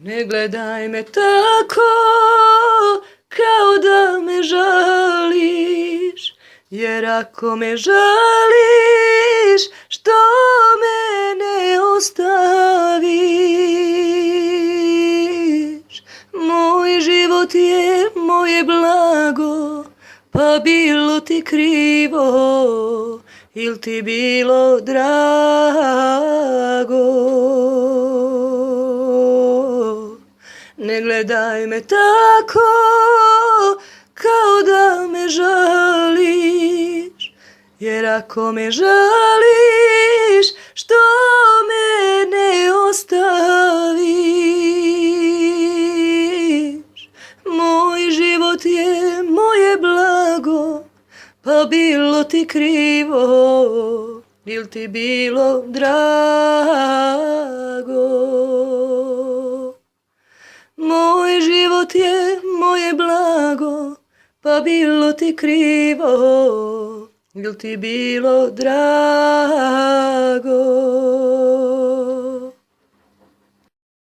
Ne gledaj me tako, kao da me žališ, jer ako me žališ, što me ne ostaviš? Moj život je moje blago, pa bilo ti krivo, il ti bilo drago. Ne gledaj me tako, kao da me žališ, jer ako me žališ, što me ne ostaviš? Moj život je moje blago, pa bilo ti krivo, il ti bilo drago. Moj život je moje blago, pa bilo ti krivo, il ti bilo drago.